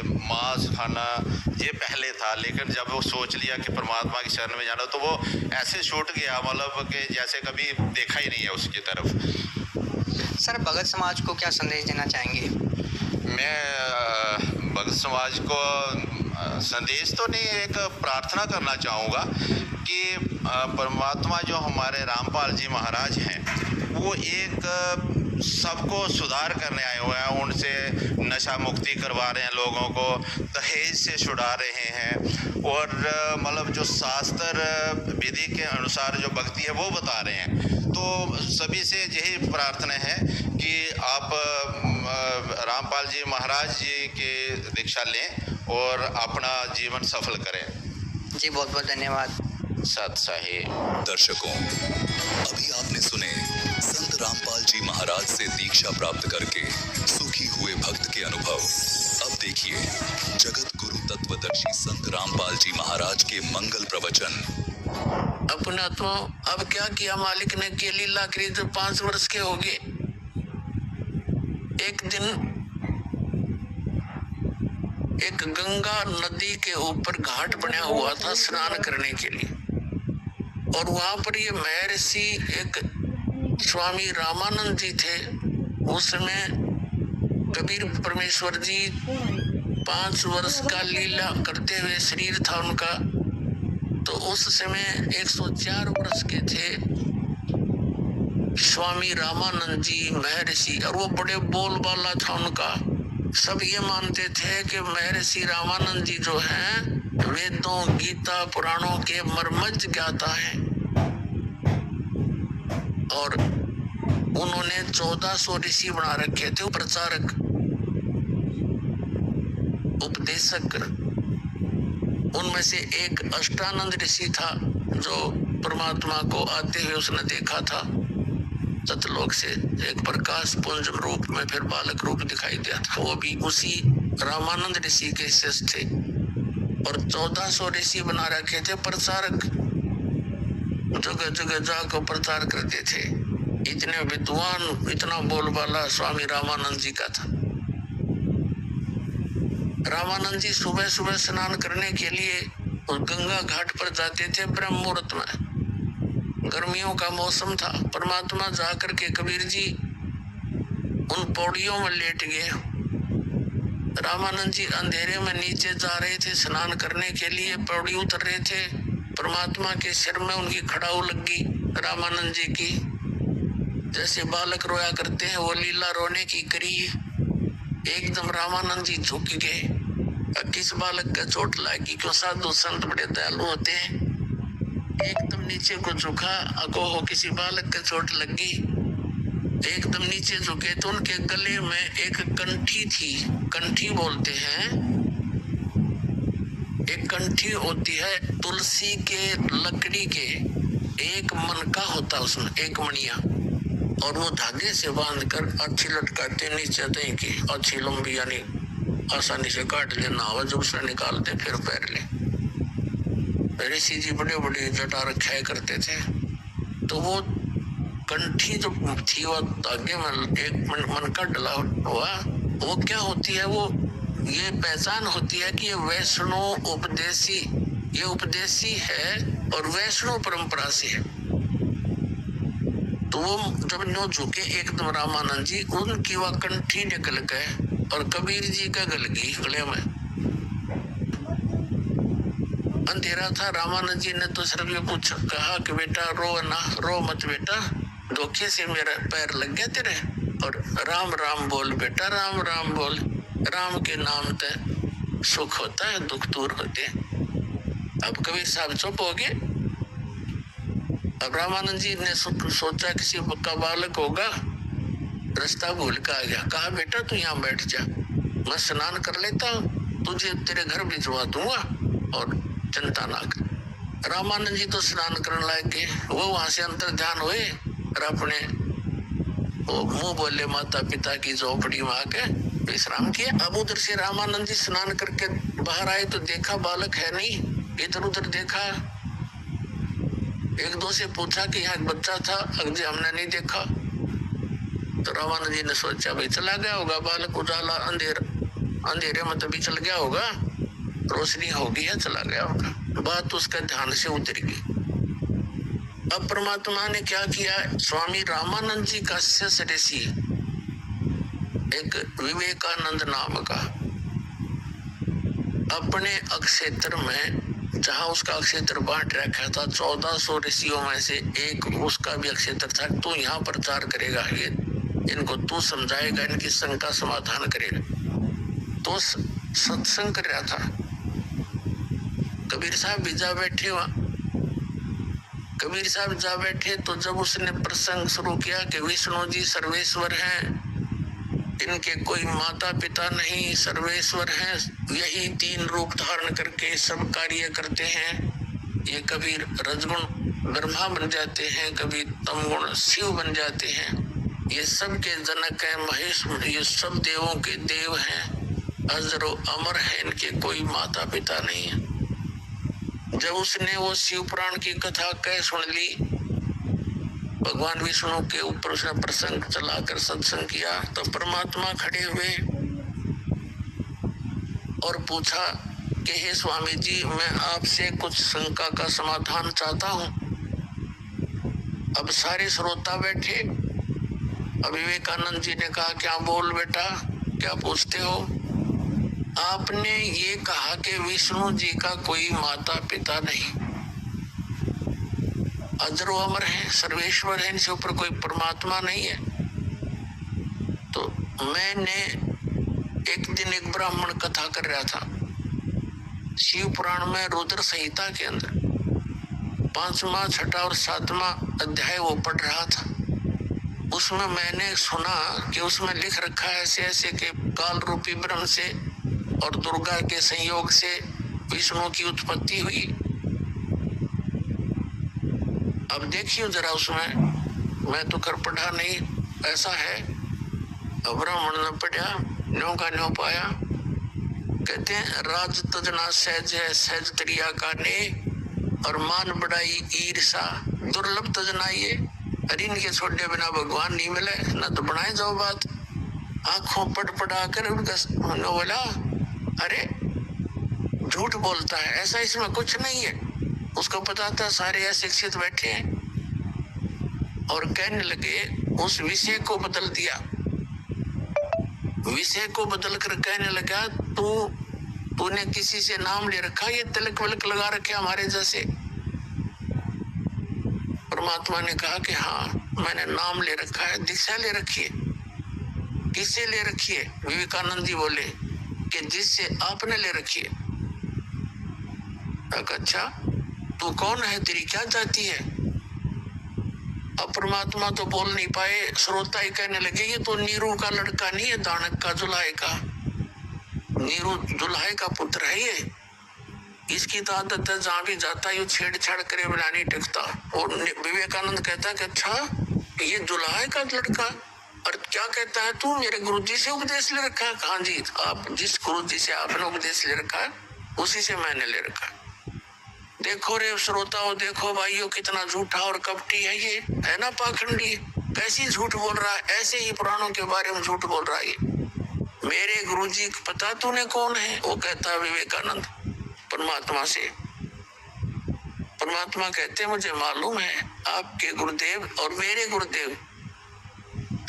मांस खाना ये पहले था, लेकिन जब वो सोच लिया कि परमात्मा की शरण में जाना तो वो ऐसे छूट गया, मतलब कि जैसे कभी देखा ही नहीं है उसकी तरफ। सर, भगत समाज को क्या संदेश देना चाहेंगे? मैं भगत समाज को संदेश तो नहीं, एक प्रार्थना करना चाहूँगा कि परमात्मा जो हमारे रामपाल जी महाराज हैं वो एक सबको सुधार करने आए हुए हैं। उनसे नशा मुक्ति करवा रहे हैं, लोगों को दहेज से छुड़ा रहे हैं और मतलब जो शास्त्र विधि के अनुसार जो भक्ति है वो बता रहे हैं। तो सभी से यही प्रार्थना है कि आप रामपाल जी महाराज जी की दीक्षा लें और अपना जीवन सफल करें। जी, बहुत बहुत धन्यवाद। सत साहिब। दर्शकों, अभी आपने सुने संत रामपाल जी महाराज से दीक्षा प्राप्त करके सुखी हुए भक्त के अनुभव। अब देखिए जगत गुरु तत्वदर्शी संत रामपाल जी महाराज के मंगल प्रवचन। अपना तो अब क्या किया मालिक ने कि लीला करी, जो 5 वर्ष के हो गए। एक दिन एक गंगा नदी के ऊपर घाट बना हुआ था स्नान करने के लिए, और वहां पर ये महर्षि एक स्वामी रामानंद जी थे। उस समय कबीर परमेश्वर जी 5 वर्ष का लीला करते हुए शरीर था उनका, तो उस समय 104 वर्ष के थे स्वामी रामानंद जी महर्षि, और वो बड़े बोलबाला था उनका। सब ये मानते थे कि महर्षि रामानंद जी जो हैं वेदों, गीता, पुराणों के मर्मज्ञ ज्ञाता हैं, और उन्होंने 1400 ऋषि बना रखे थे, प्रचारक, उपदेशक। उनमें से एक अष्टानंद ऋषि था जो परमात्मा को आते हुए उसने देखा था सतलोक से, एक प्रकाश पुंज रूप में, फिर बालक रूप दिखाई दिया था। वो भी उसी रामानंद ऋषि के शिष्य थे, और 1400 ऋषि बना रखे थे प्रचारक, जगह जगह जाकर प्रचार करते थे। इतने विद्वान, इतना बोलबाला स्वामी रामानंद जी का था। रामानंद जी सुबह सुबह स्नान करने के लिए उस गंगा घाट पर जाते थे ब्रह्म मुहूर्त में। गर्मियों का मौसम था। परमात्मा जाकर के कबीर जी उन पौड़ियों में लेट गए। रामानंद जी अंधेरे में नीचे जा रहे थे स्नान करने के लिए, पौड़ी उतर रहे थे। परमात्मा के सिर में उनकी खड़ाऊ लगी रामानंद जी की। जैसे बालक रोया करते हैं वो लीला रोने की करी। एकदम रामानंद जी झुक गए। किस बालक का चोट लगी? क्यों साधु संत बड़े दयालु होते हैं। एकदम नीचे को झुका, अको हो किसी बालक का चोट लगी। एकदम नीचे झुके तो उनके गले में एक कंठी थी। कंठी बोलते हैं, एक कंठी होती है तुलसी के लकड़ी के, एक मनका होता उसमें, एक मणिया, और वो धागे से बांधकर अच्छी लटकाते नीचे दे की, अच्छी लंबी, यानी आसानी से काट लेना हो, जब से निकालते फिर पैर ले। ऋषि जी बड़े बड़े जटा रखाया करते थे। तो वो कंठी जो थी वो धागे में एक मनका डला हुआ, वो क्या होती है, वो ये पहचान होती है कि ये वैष्णव उपदेशी, ये उपदेशी है और वैष्णव परंपरा से है। तो वो जब नो झुके एकदम रामानंद जी, उनकी वह कंठी निकल गए और कबीर जी का गल गई गले में। अंधेरा था। रामानंद जी ने तो सिर्फ ये पूछा, कहा कि बेटा रो ना, रो मत बेटा, धोखे से मेरा पैर लग गया तेरे, और राम राम बोल बेटा, राम राम बोल। राम के नाम से सुख होता है, दुख दूर होते हैं। अब कबीर साहब चुप हो गए। अब रामानंद जी ने सोचा किसी का बालक होगा, रास्ता भूल के आ गया। कहा बेटा तू यहाँ बैठ जा, मैं स्नान कर लेता हूँ, तुझे तेरे घर भिजवा दूंगा और चिंता ना कर। रामानंद जी तो स्नान करने लगे। वो वहां से अंतर ध्यान हुए और अपने वो मुंह बोले माता पिता की झोपड़ी में आके विश्राम किया। अब उधर से रामानंद जी स्नान करके बाहर आए तो देखा बालक है नहीं। इधर उधर देखा, एक दो से पूछा कि यहाँ एक बच्चा था, अगले हमने नहीं देखा। तो रामानंद जी ने सोचा भाई चला गया होगा बालक, उजाला अंधेरा। अंधेरे में तभी चल गया होगा, रोशनी हो गई है चला गया होगा। बात उसका ध्यान से उतर गई। अब परमात्मा ने क्या किया, स्वामी रामानंद जी का शिष्य ऋषि एक विवेकानंद नाम का अपने अक्षेत्र में, जहां उसका अक्षेत्र बांट रखा था 1400 ऋषियों में से एक उसका भी अक्षेत्र था। तू यहाँ प्रचार करेगा, ये इनको तू समझाएगा, इनकी शंका समाधान करेगा। तो सत्संग कर रहा था। कबीर साहब भी जा बैठे वहां। कबीर साहब जा बैठे तो जब उसने प्रसंग शुरू किया कि विष्णु जी सर्वेश्वर हैं, इनके कोई माता पिता नहीं, सर्वेश्वर हैं, यही 3 रूप धारण करके सब कार्य करते हैं। ये कभी रजगुण ब्रह्मा बन जाते हैं, कभी तमगुण शिव बन जाते हैं। ये सब के जनक है महेश, ये सब देवों के देव हैं, अजरो अमर है, इनके कोई माता पिता नहीं है। जब उसने वो शिव पुराण की कथा कह सुन ली, भगवान विष्णु के ऊपर उसने प्रसंग चलाकर सत्संग किया, तो परमात्मा खड़े हुए और पूछा कि हे स्वामी जी, मैं आपसे कुछ शंका का समाधान चाहता हूँ। अब सारे श्रोता बैठे। अब विवेकानंद जी ने कहा, क्या बोल बेटा, क्या पूछते हो? आपने ये कहा कि विष्णु जी का कोई माता पिता नहीं, अजरो अमर है, सर्वेश्वर है, इनसे ऊपर कोई परमात्मा नहीं है। तो मैंने एक दिन एक ब्राह्मण कथा कर रहा था शिव पुराण में, रुद्र संहिता के अंदर 5वां, 6वां और 7वां अध्याय वो पढ़ रहा था। उसमें मैंने सुना कि उसमें लिख रखा है ऐसे ऐसे कि काल रूपी ब्रह्म से और दुर्गा के संयोग से विष्णु की उत्पत्ति हुई। अब देखिए जरा, उसमें मैं तो कर पढ़ा नहीं, ऐसा है। अब ब्राह्मण ने पढ़ा, न्यों का न्यों पाया। कहते हैं, राज तजना सहज है, सहज त्रिया का ने, और मान बढ़ाई ईर्षा, दुर्लभ तजना ये। अरे इनके छोड़ने बिना भगवान नहीं मिले, न तो बनाए जाओ बात। आंखों पट पड़ा कर उनका बोला, अरे झूठ बोलता है, ऐसा इसमें कुछ नहीं है। उसको पता था सारे अशिक्षित बैठे हैं। और कहने लगे, उस विषय को बदल दिया। विषय को बदल कर कहने लगा, तूने किसी से नाम ले रखा, ये तिलक विलक लगा रखे हमारे जैसे? परमात्मा ने कहा कि हाँ, मैंने नाम ले रखा है, दीक्षा ले रखी है। किससे ले रखी है? विवेकानंद जी बोले कि जिससे आपने ले रखी है। अच्छा, तू कौन है, तेरी क्या जाति है? अब परमात्मा तो बोल नहीं पाए। श्रोता ही कहने लगे, ये तो नीरू का लड़का नहीं है, दानक का, जुलाहे का। नीरू जुलाहे का पुत्र है ये। इसकी तो आदत है, जहां भी जाता है छेड़छाड़ करे बिना नहीं टिकता। और विवेकानंद कहता है कि अच्छा, ये जुलाहे का लड़का, और क्या कहता है तू, मेरे गुरुजी से उपदेश ले रखा है? हाँ जी, आप जिस गुरुजी से आपने उपदेश ले रखा है, उसी से मैंने ले रखा है। देखो रे श्रोताओं, देखो भाइयों, कितना झूठा और कपटी है ये, है ना पाखंडी। कैसी झूठ बोल रहा है, ऐसे ही पुराणों के बारे में झूठ बोल रहा है ये। मेरे गुरुजी पता तूने कौन है? वो कहता है विवेकानंद परमात्मा से। परमात्मा कहते, मुझे मालूम है आपके गुरुदेव और मेरे गुरुदेव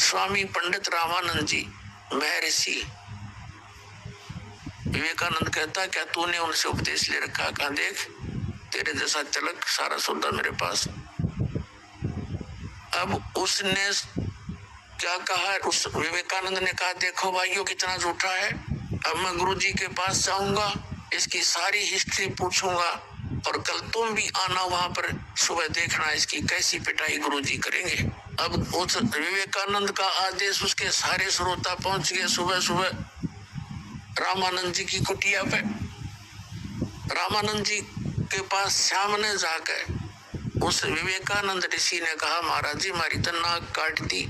स्वामी पंडित रामानंद जी महर्षि। विवेकानंद कहता, क्या तूने उनसे उपदेश ले रखा? कहा, देख तेरे जैसा तिलक सारा सौदा मेरे पास। अब उसने क्या कहा, उस विवेकानंद ने कहा, देखो भाइयों कितना झूठा है। अब मैं गुरुजी के पास जाऊंगा, इसकी सारी हिस्ट्री पूछूंगा, और कल तुम भी आना वहां पर, सुबह देखना इसकी कैसी पिटाई गुरुजी करेंगे। अब उस विवेकानंद का आदेश, उसके सारे श्रोता पहुंच गए सुबह सुबह रामानंद जी की कुटिया पे। रामानंद जी के पास सामने जाकर उस विवेकानंद ऋषि ने कहा, महाराज जी, हमारी तो नाक काट दी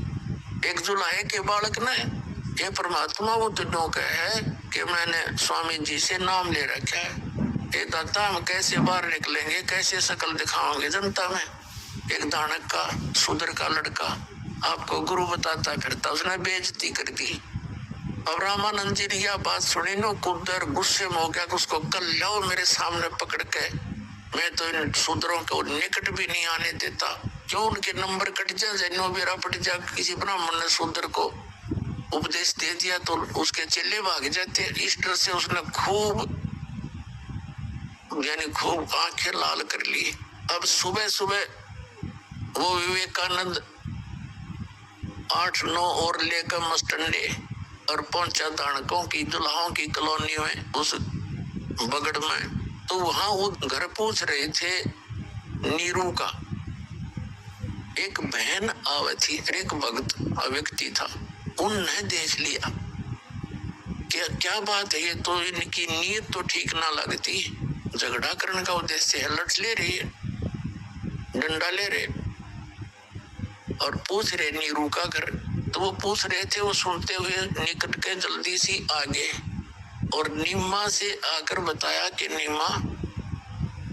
एक जुलाहे के बालक ने। ये परमात्मा वो दोनों का है कि मैंने स्वामी जी से नाम ले रखा है। ये दाता, हम कैसे बाहर निकलेंगे, कैसे शकल दिखाओगे जनता में? एक दानक का, शूद्र का लड़का आपको गुरु बताता फिरता, उसने बेइज्जती कर दी। अब रामानंद जी ने यह बात सुनी नो, कुदर गुस्से में हो गया कि उसको कल लाओ मेरे सामने पकड़ के, मैं तो इन शूद्रों को निकट भी नहीं आने देता। क्यों उनके नंबर कट जाए, नो बेरा पट जा। किसी ब्राह्मण ने शूद्र को उपदेश दे दिया तो उसके चेले भाग जाते। इस तरह से उसने खूब आंखें लाल कर ली। अब सुबह सुबह वो विवेकानंद 8-9 और लेकर मस्टंडे और पहुंचा दानकों की दुल्हाओं की कॉलोनी में, उस बगड़ में। तो वहां वो घर पूछ रहे थे नीरू का। एक बहन आवे थी, एक भक्त व्यक्ति था, उनने देख लिया क्या बात है, ये तो इनकी नीयत तो ठीक ना लगती, झगड़ा करने का उद्देश्य है, लट ले रही है, डंडा ले रहे और पूछ रहे नीरू का घर। तो वो पूछ रहे थे, वो सुनते हुए निकट के जल्दी सी आगे और नीमा से आकर बताया कि नीमा,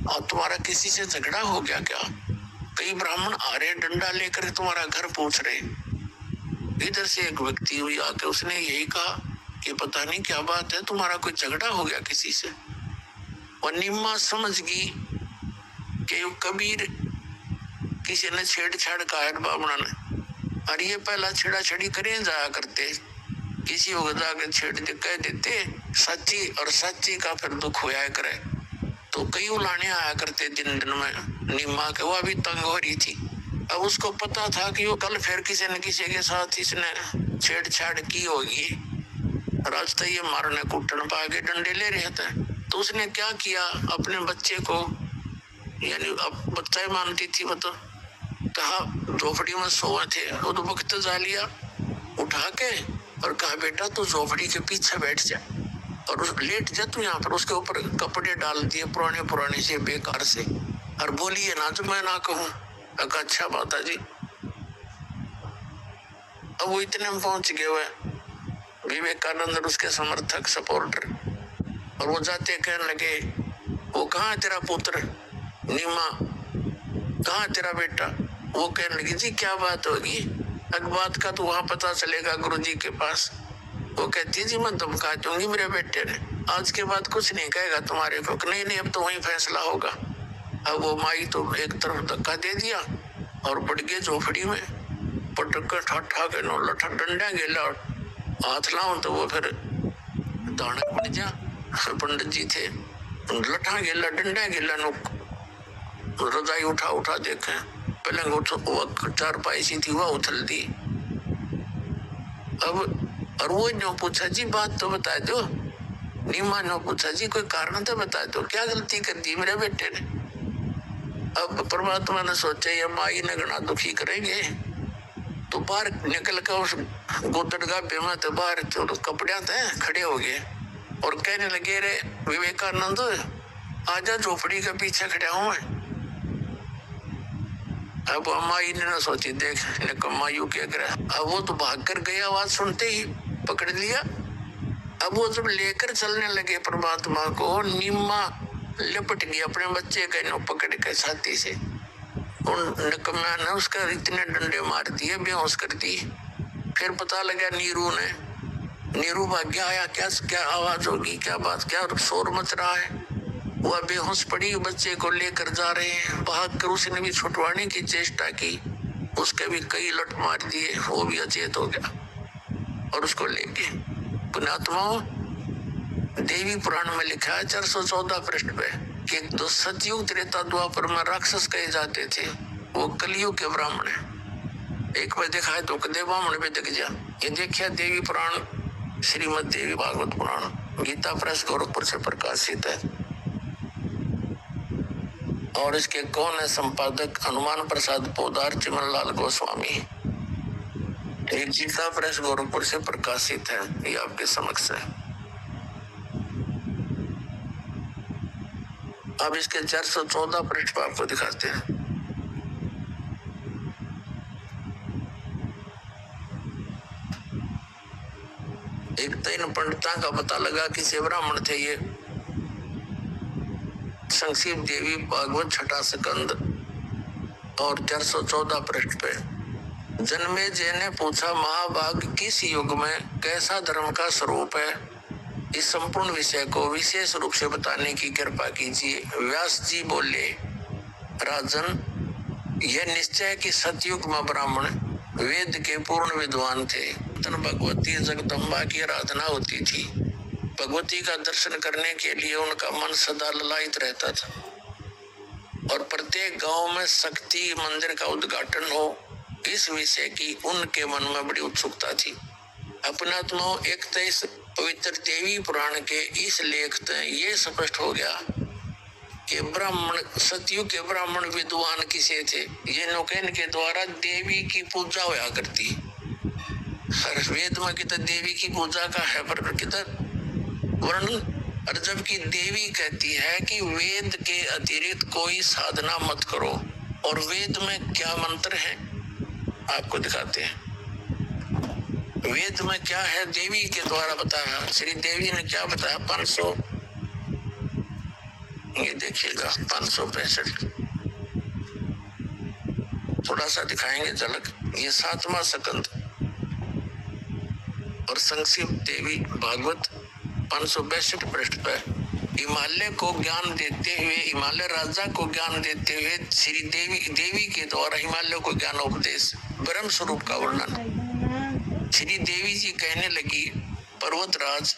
और तुम्हारा किसी से झगड़ा हो गया क्या? कई ब्राह्मण आ रहे डंडा लेकर तुम्हारा घर पूछ रहे। इधर से एक व्यक्ति हुई आके उसने यही कहा कि पता नहीं क्या बात है, तुम्हारा कोई झगड़ा हो गया किसी से। और नीमा समझ गई कि कबीर किसी ने छेड़छाड़ का है ब्राह्मण ने, और ये पहला छेड़ा छेड़ी करे जाया करते, किसी को जाकर छेड़ दे कह देते सच्ची, और सच्ची का फिर दुख होया करे। तो कई उलाने आया करते दिन दिन में नीमा के, वो भी तंग हो रही थी। अब उसको पता था कि वो कल फिर किसी न किसी के साथ इसने छेड़छाड़ की होगी, रास्ते ये मारने कुटन पाके डंडे ले रहे थे। तो उसने क्या किया, अपने बच्चे को, यानी अब बच्चा ही मानती थी वो, तो कहा झोपड़ी में सोए थे, वो तो वक्त जा लिया उठा के और कहा बेटा तू झोपड़ी के पीछे बैठ जा और लेट जा तू यहाँ पर। उसके ऊपर कपड़े डाल दिए पुराने से बेकार से, और बोलिए ना तो मैं ना कहूँ। अच्छा माता जी। अब वो इतने में पहुंच गए हुए विवेकानंद और उसके समर्थक सपोर्टर, और वो जाते कहने लगे, वो कहाँ है तेरा पुत्र नीमा, कहाँ है तेरा बेटा? वो कहने लगी जी क्या बात होगी, अब बात का तो वहां पता चलेगा गुरु जी के पास। वो कहती जी मैं धमका दूंगी मेरे बेटे ने, आज के बाद कुछ नहीं कहेगा तुम्हारे को। नहीं अब तो वही फैसला होगा। अब वो माई तो एक तरफ धक्का दे दिया और बढ़ गए झोपड़ी में, पटक कर ठा के नो लठा डंडा गेला और हाथ लाऊं तो वो फिर दानक बन जा। पंडित जी थे, लठा गेला डंडा गेला नो रजाई उठा देखे, पहले चारपाई सी थी वह उथल दी। अब और वो ने पूछा जी बात तो बता दो। नीमा ने पूछा जी कोई कारण तो बता दो, क्या गलती कर दी मेरे बेटे ने? अब परमात्मा ने सोचा ये माई ने घना दुखी करेंगे, तो बाहर निकल कर उस गोदड़गाबे में तो बाहर तो कपड़े थे खड़े हो गए और कहने लगे रे विवेकानंद आजा झोपड़ी के पीछे खड़ा हूं मैं। अब माई ने ना सोची देख मायू क्या करे। अब वो तो भाग कर गया, आवाज सुनते ही पकड़ लिया। अब वो जब लेकर चलने लगे परमात्मा को, नीमा लिपट गई अपने बच्चे के नो पकड़ के छाती से। उन निकम्मा ने उसका इतने डंडे मार दिए, बेहोश कर दी। फिर पता लगा नीरू भाग गया, आया क्या आवाज होगी, क्या बात, क्या शोर मच रहा है। वह बेहोश पड़ी, बच्चे को लेकर जा रहे हैं। भाग कर उसने भी छुटवाने की चेष्टा की, उसके भी कई लट मार दिए, वो भी अचेत हो गया और उसको ले गए। पुण्यात्माओं, देवी पुराण में लिखा है 414 पृष्ठ पे कि जो सतयुग त्रेता द्वापर में राक्षस कहे जाते थे वो कलयुग के ब्राह्मण है। एक बार देखा है तो कदे ब्राह्मण पे दिख जा। ये देखिए देवी पुराण, श्रीमद देवी भागवत पुराण, गीता प्रेस गोरखपुर से प्रकाशित है। और इसके कौन है संपादक? हनुमान प्रसाद पोदार, चिमनलाल गोस्वामी। एक गीता प्रेस गोरखपुर से प्रकाशित है, ये आपके समक्ष है। अब इसके 414 पृष्ठ पर आपको दिखाते हैं। एक 3 पंडिता का पता लगा कि से ब्राह्मण थे ये। संक्षिप्त देवी भागवत 6 स्कंद और 414 पृष्ठ पे जन्मेजय ने पूछा, महाभाग किस युग में कैसा धर्म का स्वरूप है? इस संपूर्ण विषय को विशेष रूप से बताने की कृपा कीजिए। व्यास जी बोले, राजन, यह निश्चय कि सतयुग में ब्राह्मण वेद के पूर्ण विद्वान थे। भगवती जगदम्बा की आराधना होती थी। भगवती का दर्शन करने के लिए उनका मन सदा ललायित रहता था और प्रत्येक गांव में शक्ति मंदिर का उद्घाटन हो, इस विषय की उनके मन में बड़ी उत्सुकता थी। अपनात्मा एक इस पवित्र देवी पुराण के इस लेख से ये स्पष्ट हो गया कि ब्राह्मण, सतयुग के ब्राह्मण विद्वान किसे थे। ये नौकेन के द्वारा देवी की पूजा होया करती। हर वेद में कितना देवी की पूजा का है पर कितना वर्णन, और जबकि देवी कहती है कि वेद के अतिरिक्त कोई साधना मत करो। और वेद में क्या मंत्र है आपको दिखाते हैं। वेद में क्या है देवी के द्वारा बताया। श्री देवी ने क्या बताया? 500, ये देखिएगा 565, थोड़ा सा दिखाएंगे झलक। ये 7वां स्कंद और संक्षिप्त देवी भागवत 562 पृष्ठ पर हिमालय को ज्ञान देते हुए, हिमालय राजा को ज्ञान देते हुए श्री देवी के द्वारा हिमालय को ज्ञानोपदेश, ब्रह्म स्वरूप का वर्णन। श्री देवी जी कहने लगी, पर्वतराज,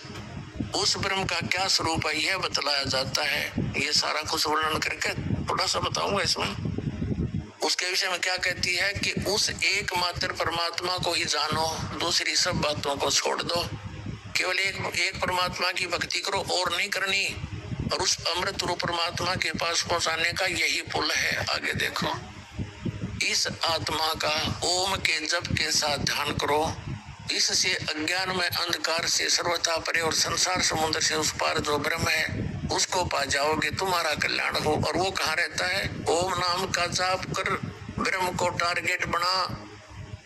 उस ब्रह्म का क्या स्वरूप है यह बतलाया जाता है। ये सारा कुछ वर्णन करके थोड़ा सा बताऊंगा इसमें। उसके विषय में क्या कहती है कि उस एकमात्र परमात्मा को ही जानो, दूसरी सब बातों को छोड़ दो। केवल एक परमात्मा की भक्ति करो और नहीं करनी, और उस अमृत रूप परमात्मा के पास पहुंचाने का यही पुल है। आगे देखो, इस आत्मा का ओम के जप के साथ ध्यान करो। इससे अज्ञान में अंधकार से सर्वथा परे और संसार समुद्र से उस पार जो ब्रह्म है उसको पा जाओगे, तुम्हारा कल्याण हो। और वो कहाँ रहता है? ओम नाम का जाप कर, ब्रह्म को टारगेट बना।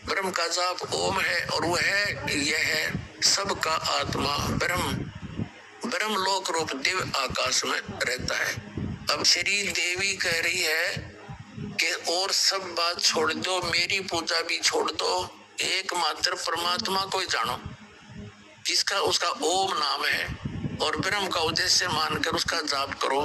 ब्रह्म का जाप ओम है और वो है, यह है सबका आत्मा ब्रह्म लोक रूप दिव्य आकाश में रहता है। अब श्री देवी कह रही है कि और सब बात छोड़ दो, मेरी पूजा भी छोड़ दो, एकमात्र परमात्मा को ही जानो, जिसका उसका ओम नाम है, और ब्रह्म का उद्देश्य मानकर उसका जाप करो।